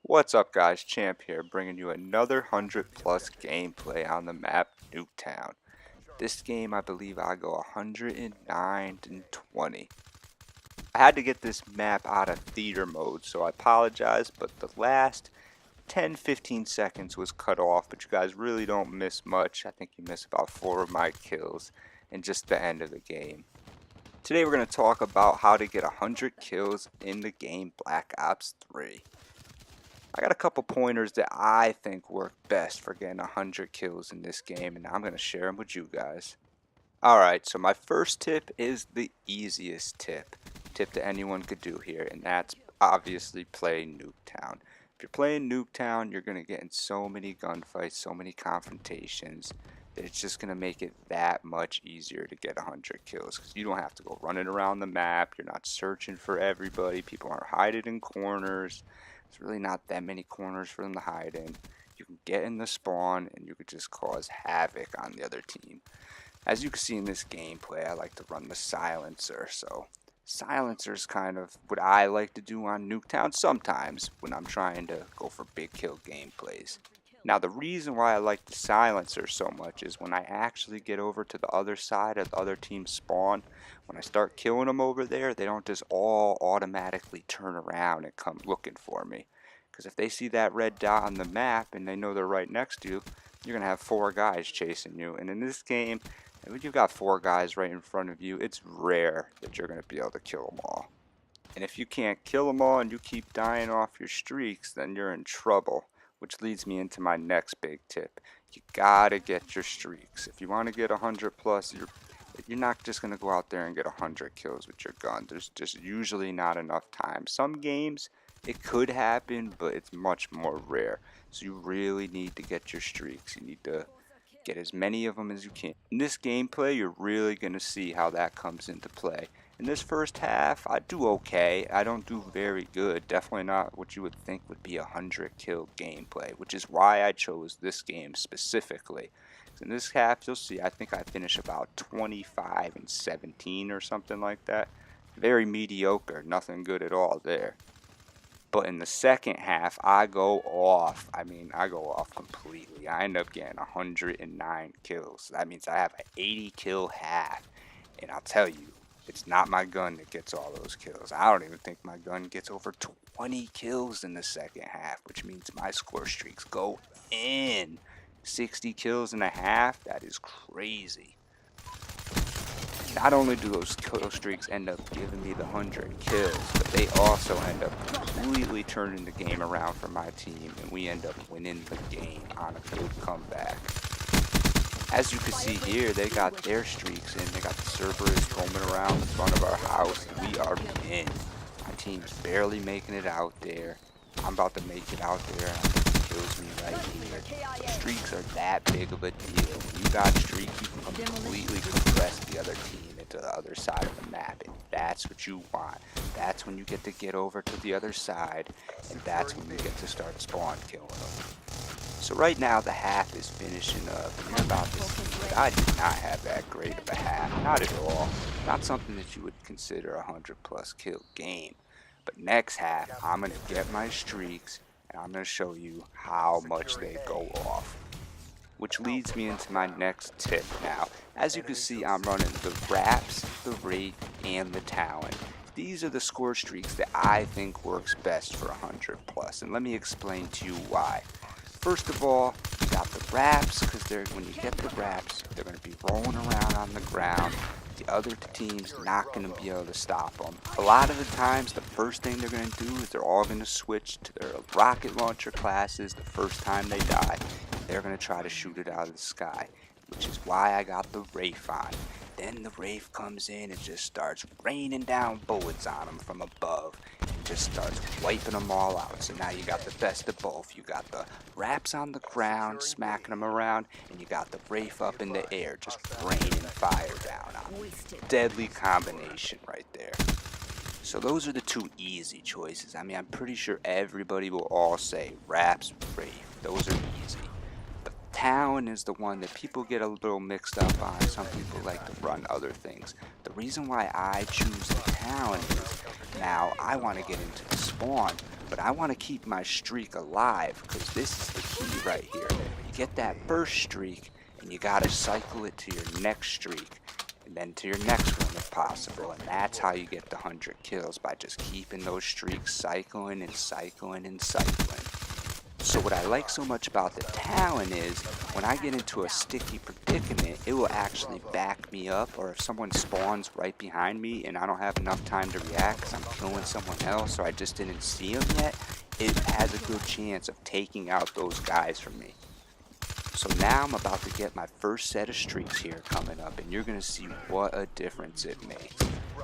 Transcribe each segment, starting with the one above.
What's up guys, Champ here, bringing you another 100 plus gameplay on the map Nuketown. This game I believe I go 109 and 20. I had to get this map out of theater mode, so I apologize, but the last 10-15 seconds was cut off, but you guys really don't miss much. I think you miss about 4 of my kills and just the end of the game. Today we're going to talk about how to get 100 kills in the game Black Ops 3. I got a couple pointers that I think work best for getting 100 kills in this game, and I'm going to share them with you guys. Alright, so my first tip is the easiest tip that anyone could do here, and that's obviously play Nuketown. If you're playing Nuketown, you're going to get in so many gunfights, so many confrontations, that it's just going to make it that much easier to get 100 kills, because you don't have to go running around the map, you're not searching for everybody, people aren't hiding in corners. There's really not that many corners for them to hide in. You can get in the spawn and you could just cause havoc on the other team. As you can see in this gameplay, I like to run the silencer. So silencer is kind of what I like to do on Nuketown sometimes when I'm trying to go for big kill gameplays. Now the reason why I like the silencer so much is when I actually get over to the other side of the other team's spawn, when I start killing them over there, they don't just all automatically turn around and come looking for me. Because if they see that red dot on the map and they know they're right next to you, you're going to have 4 guys chasing you. And in this game, when you've got 4 guys right in front of you, it's rare that you're going to be able to kill them all. And if you can't kill them all and you keep dying off your streaks, then you're in trouble. Which leads me into my next big tip. You gotta get your streaks. If you want to get 100 plus, you're not just gonna go out there and get 100 kills with your gun. There's just usually not enough time. Some games it could happen, but it's much more rare. So you really need to get your streaks. You need to get as many of them as you can. In this gameplay, you're really gonna see how that comes into play. In this first half, I do okay. I don't do very good. Definitely not what you would think would be a 100 kill gameplay, which is why I chose this game specifically. In this half, you'll see I think I finish about 25 and 17 or something like that. Very mediocre, nothing good at all there. But in the second half, I go off. I go off completely. I end up getting 109 kills. That means I have an 80 kill half. And I'll tell you, it's not my gun that gets all those kills. I don't even think my gun gets over 20 kills in the second half, which means my score streaks go in. 60 kills and a half, that is crazy. Not only do those kill streaks end up giving me the 100 kills, but they also end up completely turning the game around for my team, and we end up winning the game on a good comeback. As you can see here, they got their streaks in. They got the Cerberus roaming around in front of our house, and we are in. My team's barely making it out there. I'm about to make it out there, and I think he kills me right here. Streaks are that big of a deal. When you got streaks, you can completely compress the other team into the other side of the map, and that's what you want. That's when you get to get over to the other side, and that's when you get to start spawn killing them. So right now the half is finishing up, and you're about to see that I did not have that great of a half, not at all. Not something that you would consider a 100 plus kill game. But next half, I'm going to get my streaks, and I'm going to show you how much they go off. Which leads me into my next tip now. As you can see, I'm running the Wraps, the Wraith, and the Talon. These are the score streaks that I think works best for 100 plus, and let me explain to you why. First of all, you got the Wraps, because when you get the Wraps, they're going to be rolling around on the ground. The other team's not going to be able to stop them. A lot of the times, the first thing they're going to do is they're all going to switch to their rocket launcher classes the first time they die. They're going to try to shoot it out of the sky, which is why I got the Wraith on. Then the Wraith comes in and just starts raining down bullets on them from above and just starts wiping them all out. So now you got the best of both. You got the Wraps on the ground smacking them around, and you got the Wraith up in the air just raining fire down on them. Deadly combination right there. So those are the two easy choices. I'm pretty sure everybody will all say Wraps, Wraith. Those are easy. Talon is the one that people get a little mixed up on. Some people like to run other things. The reason why I choose the Talon is now I want to get into the spawn, But I want to keep my streak alive because this is the key right here. You get that first streak and you got to cycle it to your next streak and then to your next one if possible. And that's how you get the 100 kills, by just keeping those streaks cycling and cycling and cycling. So what I like so much about the talent is when I get into a sticky predicament, it will actually back me up, or if someone spawns right behind me and I don't have enough time to react because I'm killing someone else or I just didn't see them yet, it has a good chance of taking out those guys from me. So now I'm about to get my first set of streaks here coming up, and you're going to see what a difference it makes.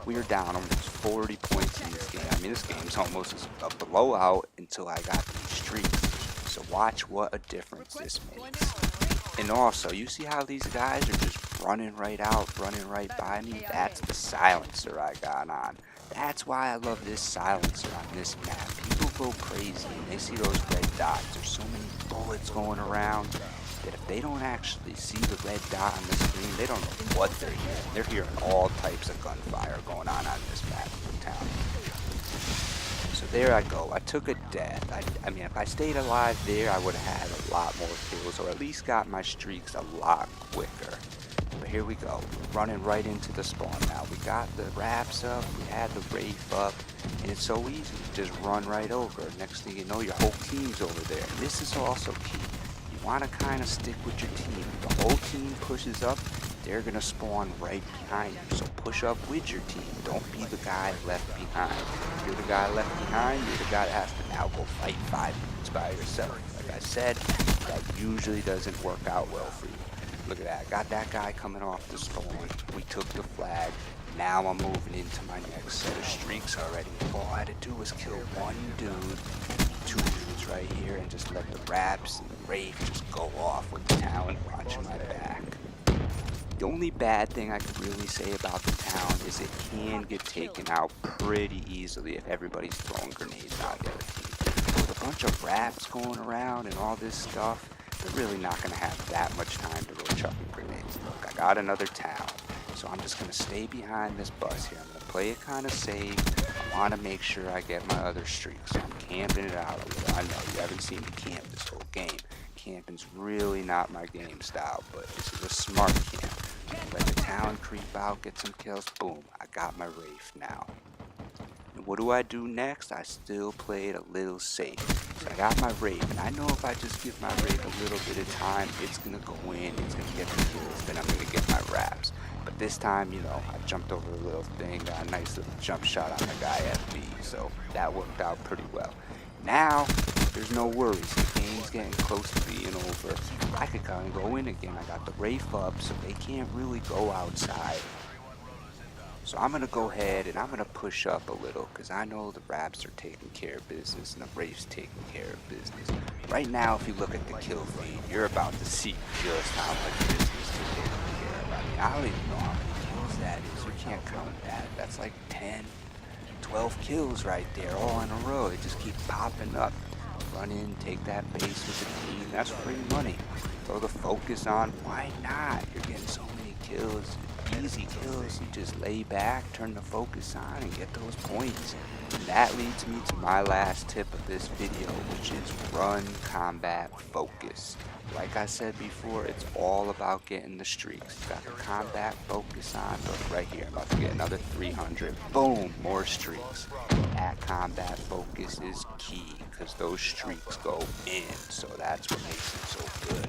We are down almost 40 points in this game. I mean, this game's almost a blowout until I got these streaks. So watch what a difference this makes. And also, you see how these guys are just running right out, running right by me? That's the silencer I got on. That's why I love this silencer on this map. People go crazy and they see those red dots. There's so many bullets going around that if they don't actually see the red dot on the screen, they don't know what they're hearing. They're hearing all types of gunfire going on this map in town. So there I go. I took a death. I mean, if I stayed alive there, I would have had a lot more kills, or at least got my streaks a lot quicker. But here we go. Running right into the spawn now. We got the wraps up, we had the Wraith up, and it's so easy. Just run right over. Next thing you know, your whole team's over there. And this is also key. You want to kind of stick with your team. If the whole team pushes up, they're going to spawn right behind you. So push up with your team. Don't be the guy left behind. If you're the guy left behind, you're the guy that has to now go fight 5 minutes by yourself. Like I said, that usually doesn't work out well for you. Look at that. Got that guy coming off the spawn. We took the flag. Now I'm moving into my next set of streaks already. All I had to do was kill one dude, 2 dudes right here, and just let the wraps and the Wraith just go off with the talent watching my back. The only bad thing I could really say about the town is it can get taken out pretty easily if everybody's throwing grenades on the other team. With a bunch of wraps going around and all this stuff, they're really not going to have that much time to go chucking grenades. Look, I got another town, so I'm just going to stay behind this bus here. I'm going to play it kind of safe. I want to make sure I get my other streaks, so I'm camping it out a little. I know you haven't seen me camp this whole game. Camping's really not my game style, but this is a smart camp. Let the town creep out, get some kills, boom, I got my Wraith now. And what do I do next? I still play it a little safe. So I got my Wraith, and I know if I just give my Wraith a little bit of time, it's gonna go in, it's gonna get the kills, then I'm gonna get my wraps. But this time, you know, I jumped over a little thing, got a nice little jump shot on the guy FB, so that worked out pretty well. Now, there's no worries. The game's getting close to being over. I could kind of go in again. I got the Wraith up, so they can't really go outside. So I'm going to go ahead and I'm going to push up a little because I know the wraps are taking care of business and the Wraith's taking care of business. Right now, if you look at the kill feed, you're about to see just how much business they're taking care of. I mean, I don't even know how many kills that is. You can't count that. That's like 10. 12 kills right there, all in a row. They just keep popping up. Run in, take that base with the team. That's free money. Throw the focus on. Why not? You're getting so many kills. Easy kills. You just lay back, turn the focus on, and get those points. And that leads me to my last tip of this video, which is run, combat, focus. Like I said before, it's all about getting the streaks. You got the combat focus on. Look right here, I'm about to get another 300. Boom, more streaks. That combat focus is key because those streaks go in. So that's what makes it so good.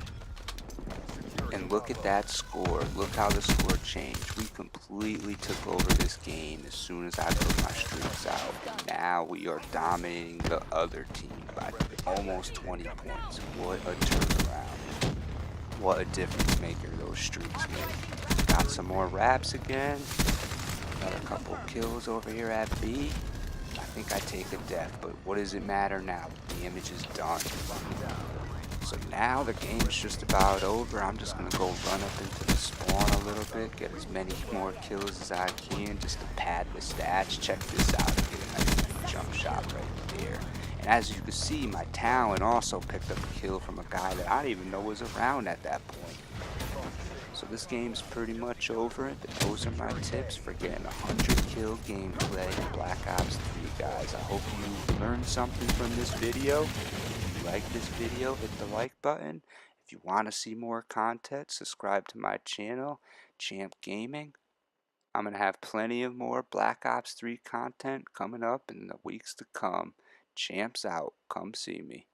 And look at that score. Look how the score changed. We completely took over this game as soon as I put my streaks out. And now we are dominating the other team by almost 20 points. What a turnaround. What a difference maker those streaks make. Got some more wraps again. Got a couple kills over here at B. I think I take a death, but what does it matter now? The image is done. So now the game's just about over. I'm just going to go run up into the spawn a little bit, get as many more kills as I can just to pad the stats. Check this out. Get a nice jump shot right there. And as you can see, my talent also picked up a kill from a guy that I didn't even know was around at that point. So this game's pretty much over, but those are my tips for getting 100 kill gameplay in Black Ops 3, guys. I hope you learned something from this video. If you like this video, hit the like button. If you want to see more content, subscribe to my channel, Champ Gaming. I'm going to have plenty of more Black Ops 3 content coming up in the weeks to come. Champs out. Come see me.